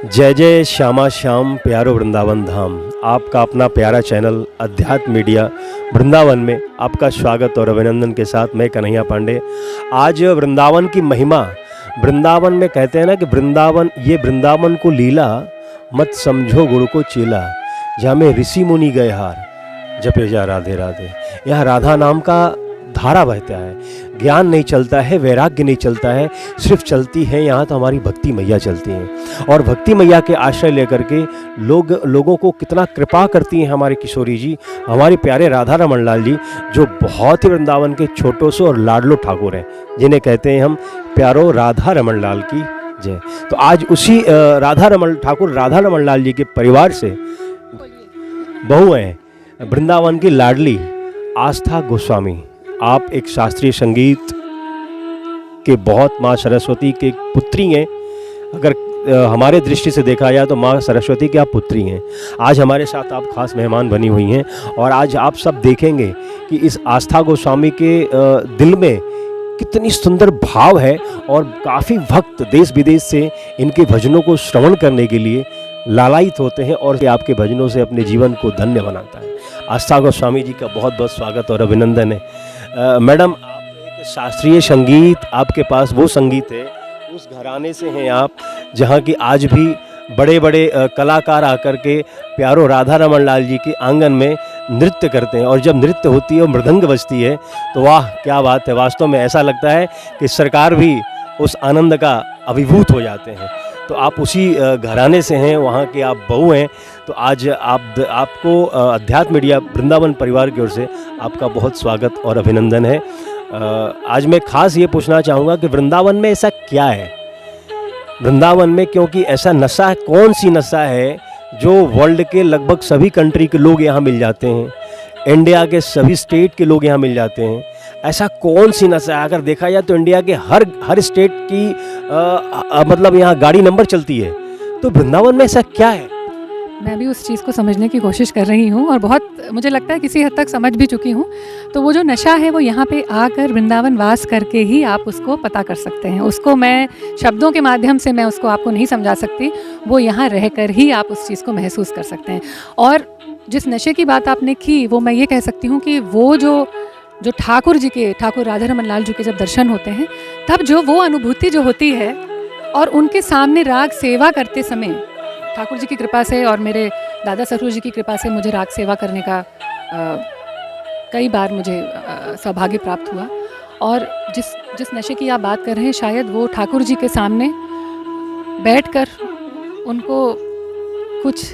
जय जय श्यामा श्याम प्यारो वृंदावन धाम। आपका अपना प्यारा चैनल अध्यात्म मीडिया वृंदावन में आपका स्वागत और अभिनंदन के साथ मैं कन्हैया पांडे। आज वृंदावन की महिमा, वृंदावन में कहते हैं ना कि वृंदावन को लीला मत समझो गुड़ को चेला, जहाँ में ऋषि मुनि गए हार जपे जा राधे राधे। यहाँ राधा नाम का धारा बहता है, ज्ञान नहीं चलता है, वैराग्य नहीं चलता है, सिर्फ चलती है यहाँ तो हमारी भक्ति मैया चलती हैं। और भक्ति मैया के आश्रय लेकर के लोगों को कितना कृपा करती हैं हमारे किशोरी जी, हमारे प्यारे राधा रमन लाल जी, जो बहुत ही वृंदावन के छोटो से और लाडलो ठाकुर हैं, जिन्हें कहते हैं हम प्यारो राधा रमन लाल की जय। तो आज उसी राधा रमन लाल जी के परिवार से बहू हैं वृंदावन की लाडली आस्था गोस्वामी। आप एक शास्त्रीय संगीत के बहुत माँ सरस्वती के पुत्री हैं। अगर हमारे दृष्टि से देखा जाए तो माँ सरस्वती की आप पुत्री हैं। आज हमारे साथ आप खास मेहमान बनी हुई हैं और आज आप सब देखेंगे कि इस आस्था गोस्वामी के दिल में कितनी सुंदर भाव है और काफ़ी भक्त देश विदेश से इनके भजनों को श्रवण करने के लिए लालायित होते हैं और आपके भजनों से अपने जीवन को धन्य बनाता है। आस्था गोस्वामी जी का बहुत बहुत स्वागत और अभिनंदन है। मैडम, आप एक शास्त्रीय संगीत, आपके पास वो संगीत है, उस घराने से हैं आप जहाँ की आज भी बड़े बड़े कलाकार आकर के प्यारो राधा रमन लाल जी के आंगन में नृत्य करते हैं और जब नृत्य होती है और मृदंग बजती है तो वाह क्या बात है। वास्तव में ऐसा लगता है कि सरकार भी उस आनंद का अभिभूत हो जाते हैं। तो आप उसी घराने से हैं, वहाँ के आप बहू हैं। तो आज आपको अध्यात्म मीडिया वृंदावन परिवार की ओर से आपका बहुत स्वागत और अभिनंदन है। आज मैं खास ये पूछना चाहूँगा कि वृंदावन में ऐसा क्या है, वृंदावन में क्योंकि ऐसा नशा है, कौन सी नशा है जो वर्ल्ड के लगभग सभी कंट्री के लोग यहाँ मिल जाते हैं, इंडिया के सभी स्टेट के लोग यहाँ मिल जाते हैं। ऐसा कौन सी नशा है? अगर देखा जाए तो इंडिया के हर स्टेट की मतलब यहाँ गाड़ी नंबर चलती है, तो वृंदावन में ऐसा क्या है? मैं भी उस चीज़ को समझने की कोशिश कर रही हूँ और बहुत मुझे लगता है किसी हद तक समझ भी चुकी हूँ। तो वो जो नशा है वो यहाँ पे आकर वृंदावन वास करके ही आप उसको पता कर सकते हैं। उसको मैं शब्दों के माध्यम से मैं उसको आपको नहीं समझा सकती, वो यहाँ रहकर ही आप उस चीज़ को महसूस कर सकते हैं। और जिस नशे की बात आपने की वो मैं ये कह सकती हूँ कि वो जो ठाकुर राधा रमन लाल जी के जब दर्शन होते हैं तब जो वो अनुभूति जो होती है और उनके सामने राग सेवा करते समय ठाकुर जी की कृपा से और मेरे दादा ससुर जी की कृपा से मुझे राग सेवा करने का कई बार मुझे सौभाग्य प्राप्त हुआ। और जिस नशे की आप बात कर रहे हैं, शायद वो ठाकुर जी के सामने बैठकर उनको कुछ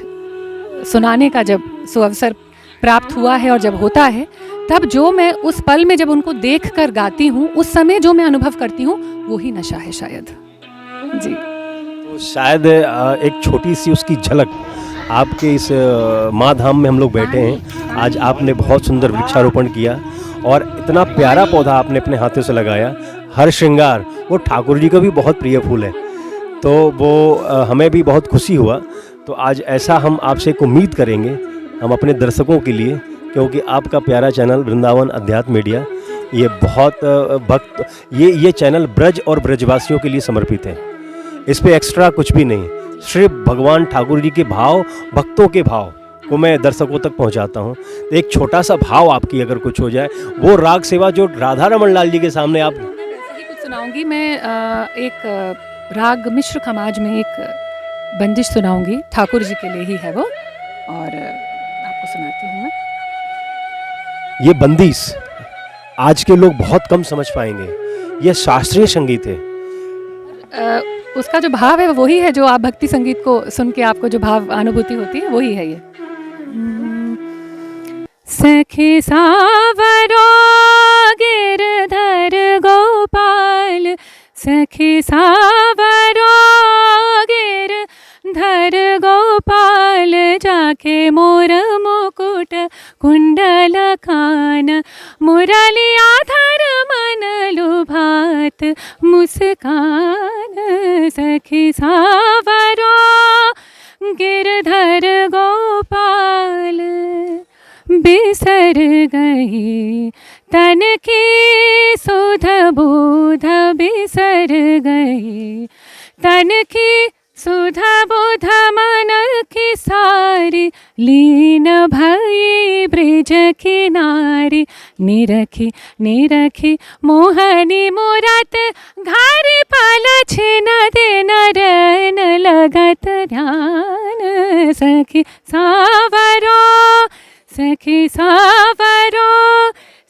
सुनाने का जब सुअवसर प्राप्त हुआ है और जब होता है तब जो मैं उस पल में जब उनको देख कर गाती हूँ, उस समय जो मैं अनुभव करती हूँ वही नशा है शायद जी। तो शायद एक छोटी सी उसकी झलक आपके इस माँ धाम में हम लोग बैठे हैं। आज आपने बहुत सुंदर वृक्षारोपण किया और इतना प्यारा पौधा आपने अपने हाथों से लगाया। हर श्रृंगार वो ठाकुर जी का भी बहुत प्रिय फूल है, तो वो हमें भी बहुत खुशी हुआ। तो आज ऐसा हम आपसे एक उम्मीद करेंगे हम अपने दर्शकों के लिए, क्योंकि आपका प्यारा चैनल वृंदावन अध्यात्म मीडिया ये बहुत ये चैनल ब्रज और ब्रजवासियों के लिए समर्पित है। इस पे एक्स्ट्रा कुछ भी नहीं, सिर्फ भगवान ठाकुर जी के भाव, भक्तों के भाव को मैं दर्शकों तक पहुंचाता हूं। तो एक छोटा सा भाव आपकी अगर कुछ हो जाए, वो राग सेवा जो राधा रमन लाल जी के सामने आप ही कुछ सुनाऊंगी। मैं एक राग मिश्र खमाज में एक बंदिश सुनाऊंगी, ठाकुर जी के लिए ही है वो, और आपको सुनाती हूँ मैं। ये बंदिश आज के लोग बहुत कम समझ पाएंगे, ये शास्त्रीय संगीत है। उसका जो भाव है वो वही है जो आप भक्ति संगीत को सुन के आपको जो भाव अनुभूति होती है वही है ये। सखी सावरो गिरधर गोपाल, सखी सावरो गिरधर गोपाल, जाके मोर मुकुट कुंडल कान, मुरलिया धर मन लुभात मुस्कान, सखी सावरो गिरधर गोपाल, बिसर गई तन की सुध बोध, बिसर गई तन की सुध बोध, नारी लीन भई ब्रिज किनारी निरखी निरखी मोहनी मूरत घारी पालछ नद नरन लगत ध्यान सखी सावरो सखी सावरो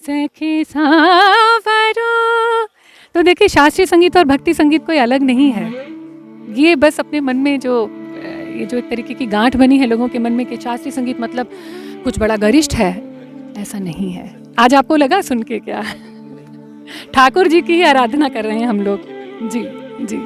सखी सावरो। तो देखिए शास्त्रीय संगीत और भक्ति संगीत कोई अलग नहीं है। ये बस अपने मन में जो ये जो एक तरीके की गांठ बनी है लोगों के मन में कि शास्त्रीय संगीत मतलब कुछ बड़ा गरिष्ठ है, ऐसा नहीं है। आज आपको लगा सुन के क्या? ठाकुर जी की ही आराधना कर रहे हैं हम लोग। जी जी।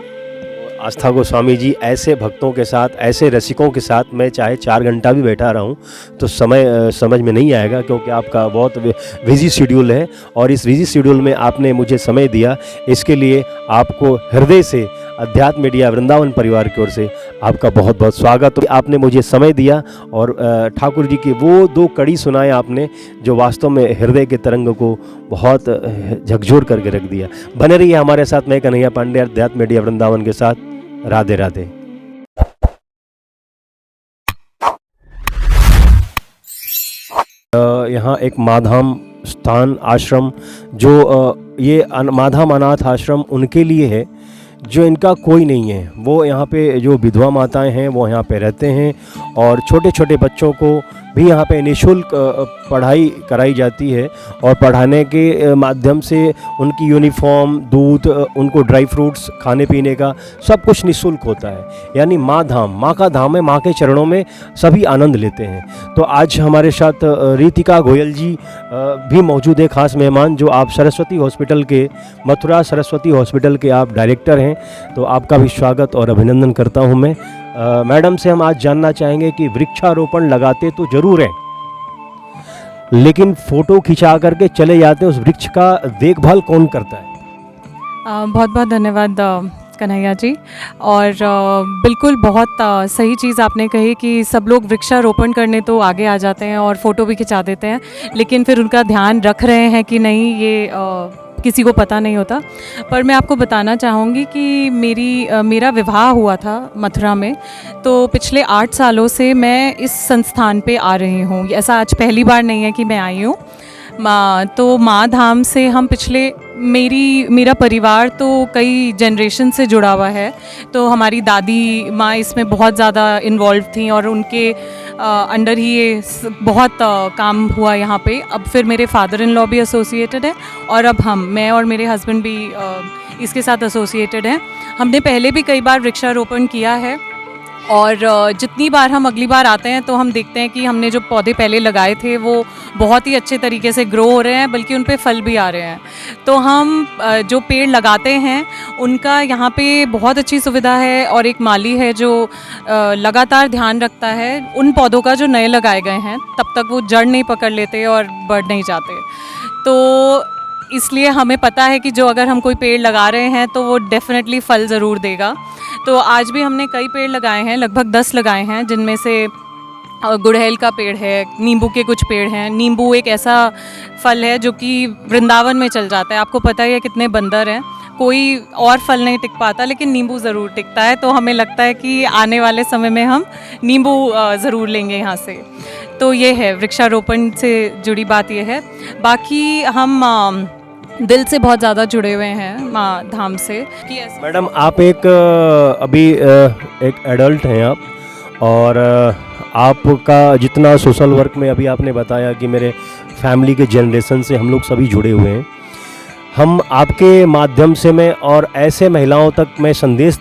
आस्था गोस्वामी जी, ऐसे भक्तों के साथ, ऐसे रसिकों के साथ मैं चाहे 4 घंटा भी बैठा रहूं तो समय समझ में नहीं आएगा, क्योंकि आपका बहुत बिजी शेड्यूल है और इस बिजी शेड्यूल में आपने मुझे समय दिया, इसके लिए आपको हृदय से अध्यात्म मीडिया वृंदावन परिवार की ओर से आपका बहुत बहुत स्वागत। तो आपने मुझे समय दिया और ठाकुर जी की वो 2 कड़ी सुनाए आपने जो वास्तव में हृदय के तरंग को बहुत झकझोर करके रख दिया। बने रहिए हमारे साथ। मैं कन्हैया पांडे, अध्यात्म मीडिया वृंदावन के साथ। राधे राधे। यहाँ एक माधाम स्थान आश्रम, जो ये माधाम अनाथ आश्रम उनके लिए है जो इनका कोई नहीं है। वो यहाँ पे जो विधवा माताएं हैं वो यहाँ पे रहते हैं और छोटे छोटे बच्चों को भी यहाँ पे निःशुल्क पढ़ाई कराई जाती है और पढ़ाने के माध्यम से उनकी यूनिफॉर्म, दूध, उनको ड्राई फ्रूट्स, खाने पीने का सब कुछ निःशुल्क होता है। यानी माँ धाम, माँ का धाम है, माँ के चरणों में सभी आनंद लेते हैं। तो आज हमारे साथ रितिका गोयल जी भी मौजूद है, खास मेहमान, जो आप सरस्वती हॉस्पिटल के, मथुरा सरस्वती हॉस्पिटल के आप डायरेक्टर हैं। तो आपका भी स्वागत और अभिनंदन करता हूँ मैं। मैडम से हम आज जानना चाहेंगे कि वृक्षारोपण लगाते तो ज़रूर हैं, लेकिन फ़ोटो खिंचा करके चले जाते हैं, उस वृक्ष का देखभाल कौन करता है? बहुत बहुत धन्यवाद कन्हैया जी। और बिल्कुल बहुत सही चीज़ आपने कही कि सब लोग वृक्षारोपण करने तो आगे आ जाते हैं और फ़ोटो भी खिंचा देते हैं, लेकिन फिर उनका ध्यान रख रहे हैं कि नहीं, ये किसी को पता नहीं होता। पर मैं आपको बताना चाहूँगी कि मेरा विवाह हुआ था मथुरा में, तो पिछले 8 सालों से मैं इस संस्थान पे आ रही हूँ। ऐसा आज पहली बार नहीं है कि मैं आई हूँ। तो माँ धाम से हम मेरा परिवार तो कई जनरेशन से जुड़ा हुआ है। तो हमारी दादी माँ इसमें बहुत ज़्यादा इन्वॉल्व थी और उनके अंडर ही ये बहुत काम हुआ यहाँ पे। अब फिर मेरे फादर इन लॉ भी एसोसिएटेड है और अब मैं और मेरे हस्बैंड भी इसके साथ एसोसिएटेड हैं। हमने पहले भी कई बार वृक्षारोपण किया है और जितनी बार हम अगली बार आते हैं तो हम देखते हैं कि हमने जो पौधे पहले लगाए थे वो बहुत ही अच्छे तरीके से ग्रो हो रहे हैं, बल्कि उन पे फल भी आ रहे हैं। तो हम जो पेड़ लगाते हैं उनका यहाँ पे बहुत अच्छी सुविधा है और एक माली है जो लगातार ध्यान रखता है उन पौधों का जो नए लगाए गए हैं, तब तक वो जड़ नहीं पकड़ लेते और बढ़ नहीं जाते। तो इसलिए हमें पता है कि जो अगर हम कोई पेड़ लगा रहे हैं तो वो डेफिनेटली फल ज़रूर देगा। तो आज भी हमने कई पेड़ लगाए हैं, लगभग 10 लगाए हैं, जिनमें से गुड़हल का पेड़ है, नींबू के कुछ पेड़ हैं। नींबू एक ऐसा फल है जो कि वृंदावन में चल जाता है। आपको पता ही है कितने बंदर हैं, कोई और फल नहीं टिक पाता, लेकिन नींबू ज़रूर टिकता है। तो हमें लगता है कि आने वाले समय में हम नींबू ज़रूर लेंगे यहाँ से। तो ये है वृक्षारोपण से जुड़ी बात ये है। बाकी हम दिल से बहुत ज़्यादा जुड़े हुए हैं माँ धाम से। मैडम, आप अभी एक एडल्ट हैं आप, और आपका जितना सोशल वर्क में अभी आपने बताया कि मेरे फैमिली के जनरेशन से हम लोग सभी जुड़े हुए हैं। हम आपके माध्यम से मैं और ऐसे महिलाओं तक मैं संदेश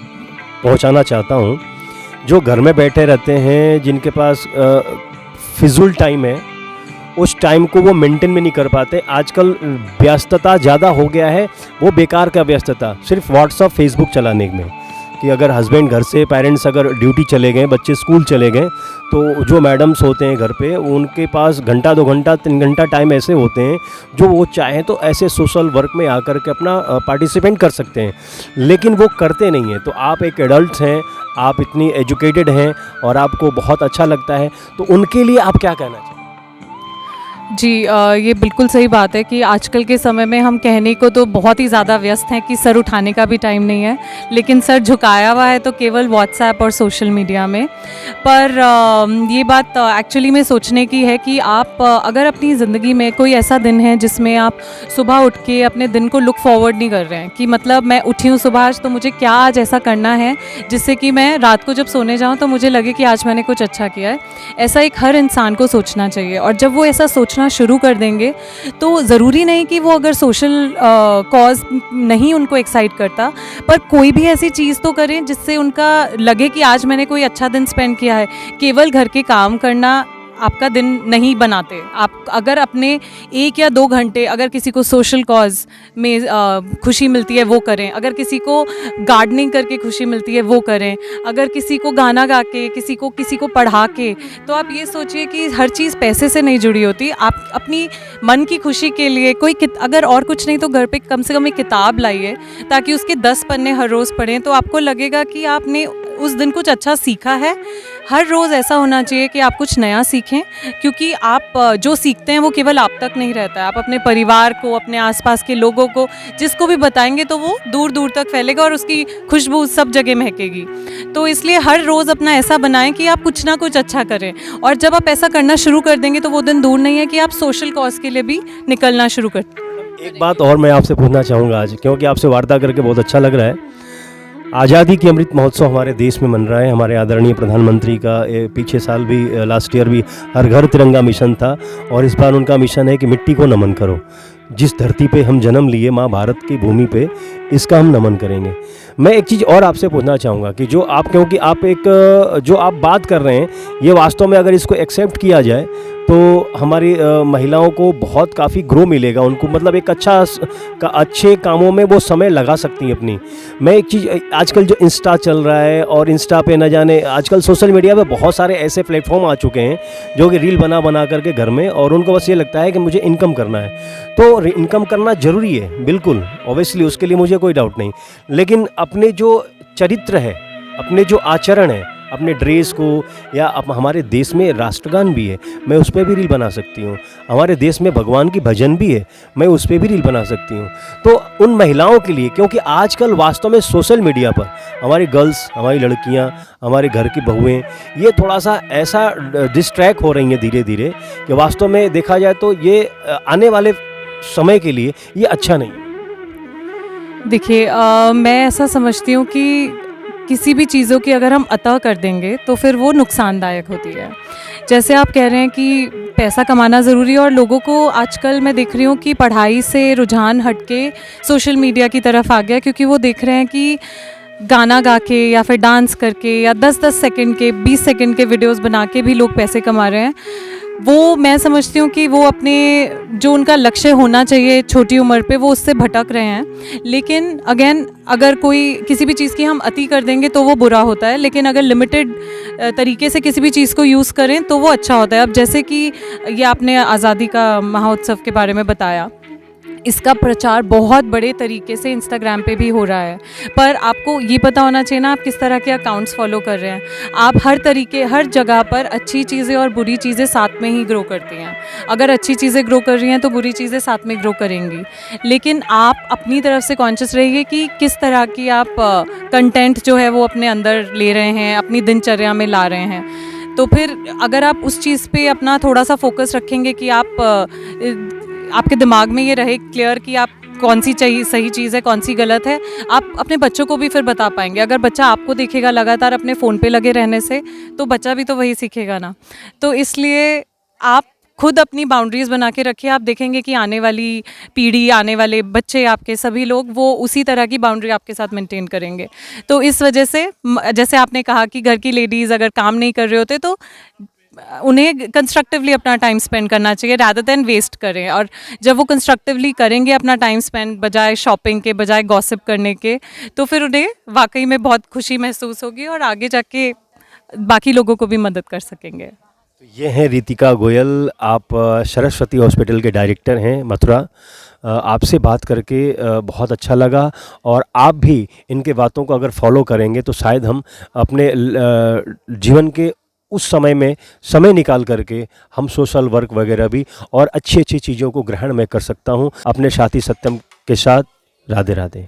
पहुंचाना चाहता हूं जो घर में बैठे रहते हैं, जिनके पास फिजूल टाइम है, उस टाइम को वो मेंटेन में नहीं कर पाते। आजकल व्यस्तता ज़्यादा हो गया है, वो बेकार का व्यस्तता सिर्फ व्हाट्सअप फेसबुक चलाने में, कि अगर हस्बैंड घर से, पेरेंट्स अगर ड्यूटी चले गए, बच्चे स्कूल चले गए, तो जो मैडम्स होते हैं घर पे, उनके पास घंटा 2 घंटा 3 घंटा टाइम ऐसे होते हैं जो वो चाहें तो ऐसे सोशल वर्क में आकर के अपना पार्टिसिपेट कर सकते हैं, लेकिन वो करते नहीं हैं। तो आप एक एडल्ट हैं, आप इतनी एजुकेटेड हैं और आपको बहुत अच्छा लगता है, तो उनके लिए आप क्या कहना चाहें? जी ये बिल्कुल सही बात है कि आजकल के समय में हम कहने को तो बहुत ही ज़्यादा व्यस्त हैं कि सर उठाने का भी टाइम नहीं है, लेकिन सर झुकाया हुआ है तो केवल व्हाट्सएप और सोशल मीडिया में। पर ये बात एक्चुअली में सोचने की है कि आप अगर अपनी ज़िंदगी में कोई ऐसा दिन है जिसमें आप सुबह उठ के अपने दिन को लुक फॉरवर्ड नहीं कर रहे हैं कि मतलब मैं उठी हूँ सुबह आज तो मुझे क्या आज ऐसा करना है जिससे कि मैं रात को जब सोने जाऊँ तो मुझे लगे कि आज मैंने कुछ अच्छा किया है। ऐसा एक हर इंसान को सोचना चाहिए, और जब वो ऐसा सोचना शुरू कर देंगे तो ज़रूरी नहीं कि वो अगर सोशल कॉज नहीं उनको एक्साइट करता, पर कोई भी ऐसी चीज़ तो करें जिससे उनका लगे कि आज मैंने कोई अच्छा दिन स्पेंड किया है। केवल घर के काम करना आपका दिन नहीं बनाते। आप अगर अपने 1 या 2 घंटे अगर किसी को सोशल कॉज में खुशी मिलती है वो करें, अगर किसी को गार्डनिंग करके खुशी मिलती है वो करें, अगर किसी को गाना गा के, किसी को पढ़ा के, तो आप ये सोचिए कि हर चीज़ पैसे से नहीं जुड़ी होती। आप अपनी मन की खुशी के लिए अगर और कुछ नहीं तो घर पे कम से कम एक किताब लाइए ताकि उसके 10 पन्ने हर रोज़ पढ़ें तो आपको लगेगा कि आपने उस दिन कुछ अच्छा सीखा है। हर रोज़ ऐसा होना चाहिए कि आप कुछ नया सीखें, क्योंकि आप जो सीखते हैं वो केवल आप तक नहीं रहता है। आप अपने परिवार को, अपने आसपास के लोगों को, जिसको भी बताएंगे तो वो दूर दूर तक फैलेगा और उसकी खुशबू सब जगह महकेगी। तो इसलिए हर रोज़ अपना ऐसा बनाएं कि आप कुछ ना कुछ अच्छा करें, और जब आप ऐसा करना शुरू कर देंगे तो वो दिन दूर नहीं है कि आप सोशल कॉज के लिए भी निकलना शुरू कर। एक बात और मैं आपसे पूछना चाहूँगा आज, क्योंकि आपसे वार्ता करके बहुत अच्छा लग रहा है। आज़ादी की अमृत महोत्सव हमारे देश में मन रहा है। हमारे आदरणीय प्रधानमंत्री का पीछे साल भी, लास्ट ईयर भी हर घर तिरंगा मिशन था, और इस बार उनका मिशन है कि मिट्टी को नमन करो। जिस धरती पे हम जन्म लिए, माँ भारत की भूमि पे, इसका हम नमन करेंगे। मैं एक चीज़ और आपसे पूछना चाहूँगा कि क्योंकि आप जो आप बात कर रहे हैं, ये वास्तव में अगर इसको एक्सेप्ट किया जाए तो हमारी महिलाओं को बहुत काफ़ी ग्रो मिलेगा। उनको मतलब एक अच्छे कामों में वो समय लगा सकती हैं अपनी। मैं एक चीज़, आजकल जो इंस्टा चल रहा है, और इंस्टा पे न जाने आजकल सोशल मीडिया पे बहुत सारे ऐसे प्लेटफॉर्म आ चुके हैं जो कि रील बना करके घर में, और उनको बस ये लगता है कि मुझे इनकम करना है। तो इनकम करना ज़रूरी है, बिल्कुल ऑब्वियसली, उसके लिए मुझे कोई डाउट नहीं। लेकिन अपने जो चरित्र है, अपने जो आचरण है, अपने ड्रेस को, या हमारे देश में राष्ट्रगान भी है, मैं उस पर भी रील बना सकती हूँ। हमारे देश में भगवान की भजन भी है, मैं उस पर भी रील बना सकती हूँ। तो उन महिलाओं के लिए, क्योंकि आजकल वास्तव में सोशल मीडिया पर हमारी गर्ल्स, हमारी लड़कियाँ, हमारे घर की बहुएँ, ये थोड़ा सा ऐसा डिस्ट्रैक्ट हो रही हैं धीरे धीरे कि वास्तव में देखा जाए तो ये आने वाले समय के लिए ये अच्छा नहीं है। देखिए मैं ऐसा समझती हूँ कि किसी भी चीज़ों की अगर हम अता कर देंगे तो फिर वो नुकसानदायक होती है। जैसे आप कह रहे हैं कि पैसा कमाना ज़रूरी है, और लोगों को आजकल मैं देख रही हूँ कि पढ़ाई से रुझान हट के सोशल मीडिया की तरफ आ गया, क्योंकि वो देख रहे हैं कि गाना गा के या फिर डांस करके या 10-10 सेकंड के, 20 सेकंड के वीडियोस बना के भी लोग पैसे कमा रहे हैं। वो मैं समझती हूँ कि वो अपने जो उनका लक्ष्य होना चाहिए छोटी उम्र पे, वो उससे भटक रहे हैं। लेकिन अगेन, अगर कोई किसी भी चीज़ की हम अति कर देंगे तो वो बुरा होता है, लेकिन अगर लिमिटेड तरीके से किसी भी चीज़ को यूज़ करें तो वो अच्छा होता है। अब जैसे कि ये आपने आज़ादी का महोत्सव के बारे में बताया, इसका प्रचार बहुत बड़े तरीके से इंस्टाग्राम पे भी हो रहा है, पर आपको ये पता होना चाहिए ना आप किस तरह के अकाउंट्स फॉलो कर रहे हैं। आप हर जगह पर अच्छी चीज़ें और बुरी चीज़ें साथ में ही ग्रो करती हैं। अगर अच्छी चीज़ें ग्रो कर रही हैं तो बुरी चीज़ें साथ में ग्रो करेंगी। लेकिन आप अपनी तरफ से कॉन्शियस रहिए कि किस तरह की आप कंटेंट जो है वो अपने अंदर ले रहे हैं, अपनी दिनचर्या में ला रहे हैं। तो फिर अगर आप उस चीज़ पे अपना थोड़ा सा फोकस रखेंगे कि आपके दिमाग में ये रहे क्लियर कि आप कौन सी सही चीज़ है, कौन सी गलत है, आप अपने बच्चों को भी फिर बता पाएंगे। अगर बच्चा आपको देखेगा लगातार अपने फ़ोन पे लगे रहने से, तो बच्चा भी तो वही सीखेगा ना। तो इसलिए आप खुद अपनी बाउंड्रीज़ बना के रखिए। आप देखेंगे कि आने वाली पीढ़ी, आने वाले बच्चे, आपके सभी लोग वो उसी तरह की बाउंड्री आपके साथ मेंटेन करेंगे। तो इस वजह से जैसे आपने कहा कि घर की लेडीज़ अगर काम नहीं कर रहे होते तो उन्हें कंस्ट्रक्टिवली अपना टाइम स्पेंड करना चाहिए रादर देन वेस्ट करें। और जब वो कंस्ट्रक्टिवली करेंगे अपना टाइम स्पेंड, बजाय शॉपिंग के, बजाय गॉसिप करने के, तो फिर उन्हें वाकई में बहुत खुशी महसूस होगी और आगे जाके बाकी लोगों को भी मदद कर सकेंगे। ये हैं रितिका गोयल, आप सरस्वती हॉस्पिटल के डायरेक्टर हैं मथुरा। आपसे बात करके बहुत अच्छा लगा, और आप भी इनके बातों को अगर फॉलो करेंगे तो शायद हम अपने जीवन के उस समय में समय निकाल करके हम सोशल वर्क वगैरह भी और अच्छी अच्छी चीज़ों को ग्रहण मैं कर सकता हूँ। अपने साथी सत्यम के साथ राधे राधे।